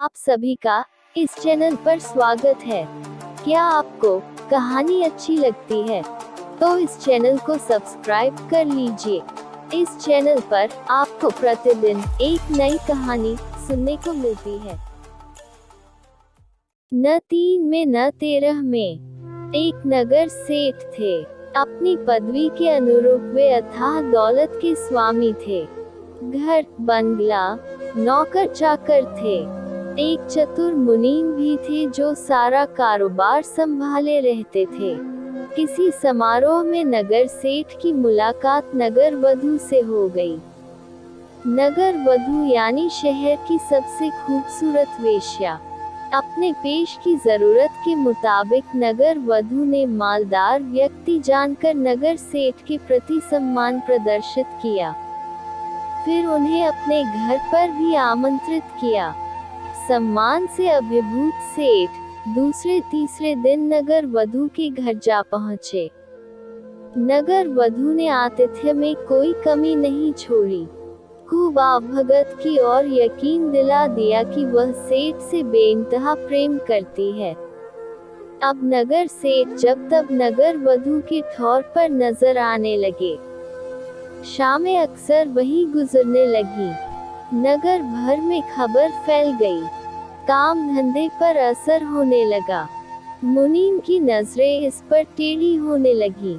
आप सभी का इस चैनल पर स्वागत है। क्या आपको कहानी अच्छी लगती है तो इस चैनल को सब्सक्राइब कर लीजिए। इस चैनल पर आपको प्रतिदिन एक नई कहानी सुनने को मिलती है। न 3 में न 13 में एक नगर सेठ थे। अपनी पदवी के अनुरूप वे अथाह दौलत के स्वामी थे। घर, बंगला, नौकर चाकर थे। एक चतुर मुनीम भी थे जो सारा कारोबार संभाले रहते थे। किसी समारोह में नगर सेठ की मुलाकात नगर वधू से हो गई। नगर वधू यानी शहर की सबसे खूबसूरत वेश्या। अपने पेश की जरूरत के मुताबिक नगर वधू ने मालदार व्यक्ति जानकर नगर सेठ के प्रति सम्मान प्रदर्शित किया। फिर उन्हें अपने घर पर भी आमंत्रित किया। सम्मान से अभिभूत सेठ दूसरे तीसरे दिन नगर वधू के घर जा पहुंचे। नगर वधू ने आतिथ्य में कोई कमी नहीं छोड़ी। खूब आवभगत की और यकीन दिला दिया कि वह सेठ से बेइंतहा प्रेम करती है। अब नगर सेठ जब तब नगर वधू के ठौर पर नजर आने लगे। शामें अक्सर वहीं गुजरने लगी। नगर भर में खबर फैल गई। काम धंधे पर असर होने लगा। मुनीम की नजरें इस पर टेढ़ी होने लगी।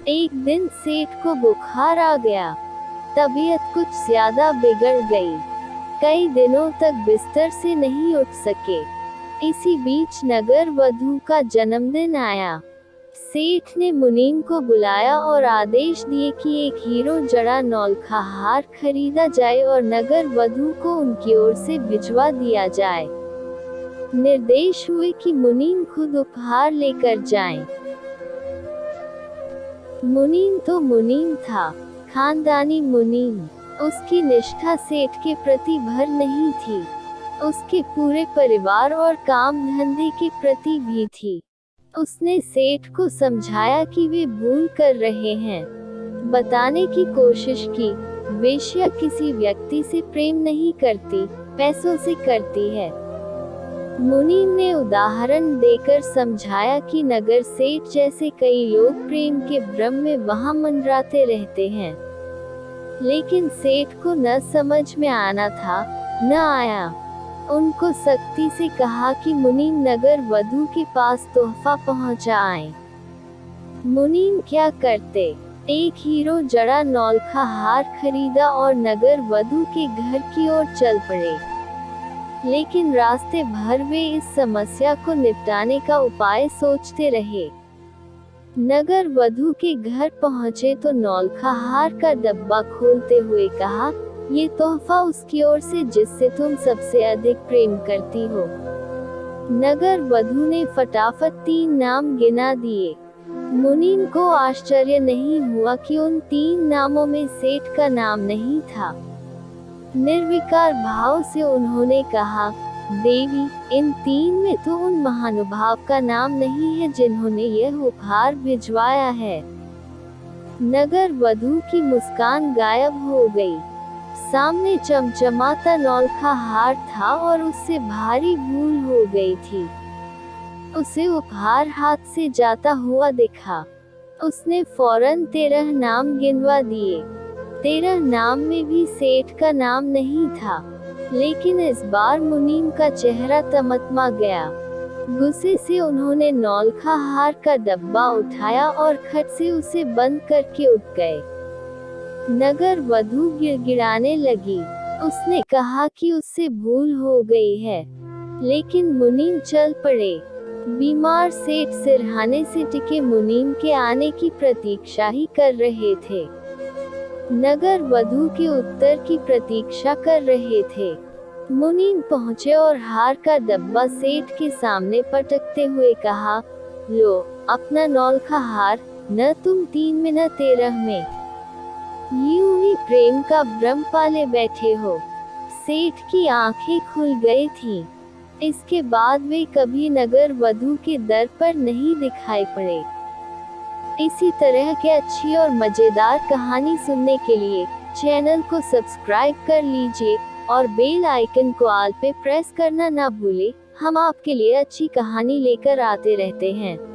एक दिन सेठ को बुखार आ गया। तबीयत कुछ ज्यादा बिगड़ गई। कई दिनों तक बिस्तर से नहीं उठ सके। इसी बीच नगर वधू का जन्मदिन आया। सेठ ने मुनीम को बुलाया और आदेश दिए कि एक हीरो जड़ा नौलखा हार खरीदा जाए और नगर वधू को उनकी ओर से भिजवा दिया जाए। निर्देश हुए कि मुनीम खुद उपहार लेकर जाएं। मुनीम तो मुनीम था, खानदानी मुनीम। उसकी निष्ठा सेठ के प्रति भर नहीं थी, उसके पूरे परिवार और काम धंधे के प्रति भी थी। उसने सेठ को समझाया कि वे भूल कर रहे हैं। बताने की कोशिश की, वेश्या किसी व्यक्ति से प्रेम नहीं करती, पैसों से करती है। मुनीम ने उदाहरण देकर समझाया कि नगर सेठ जैसे कई लोग प्रेम के भ्रम में वहां मंडराते रहते हैं। लेकिन सेठ को न समझ में आना था, न आया। उनको सख्ती से कहा कि मुनीम नगर वधू के पास तोहफा पहुंचाएं। मुनीम क्या करते, एक हीरो जड़ा नौलखा हार खरीदा और नगर वधू के घर की ओर चल पड़े। लेकिन रास्ते भर वे इस समस्या को निपटाने का उपाय सोचते रहे। नगर वधू के घर पहुंचे तो नौलखा हार का डब्बा खोलते हुए कहा, ये तोहफा उसकी ओर से जिससे तुम सबसे अधिक प्रेम करती हो। नगर वधू ने फटाफट 3 नाम गिना दिए। मुनीम को आश्चर्य नहीं हुआ कि उन 3 नामों में सेठ का नाम नहीं था। निर्विकार भाव से उन्होंने कहा, देवी, इन 3 में तो उन महानुभाव का नाम नहीं है जिन्होंने यह उपहार भिजवाया है। नगर वधू की मुस्कान गायब हो गई। सामने चमचमाता नौलखा हार था और उससे भारी भूल हो गई थी। उसे उपहार हाथ से जाता हुआ दिखा। उसने फौरन 13 नाम गिनवा दिए। 13 नाम में भी सेठ का नाम नहीं था। लेकिन इस बार मुनीम का चेहरा तमतमा गया। गुस्से से उन्होंने नौलखा हार का डब्बा उठाया और खट से उसे बंद करके उठ गए। नगर वधू गिड़गिड़ाने लगी। उसने कहा कि उससे भूल हो गई है। लेकिन मुनीम चल पड़े। बीमार सेठ सिरहाने से टिके मुनीम के आने की प्रतीक्षा ही कर रहे थे। नगर वधू के उत्तर की प्रतीक्षा कर रहे थे। मुनीम पहुंचे और हार का डब्बा सेठ के सामने पटकते हुए कहा, लो, अपना नौलखा हार, न तुम 3 में न 13 में। यूं ही प्रेम का भ्रम पाले बैठे हो। सेठ की आंखें खुल गई थीं। इसके बाद वे कभी नगर वधू के दर पर नहीं दिखाई पड़े। इसी तरह के अच्छी और मजेदार कहानी सुनने के लिए चैनल को सब्सक्राइब कर लीजिए और बेल आइकन को ऑल पे प्रेस करना ना भूलें। हम आपके लिए अच्छी कहानी लेकर आते रहते हैं।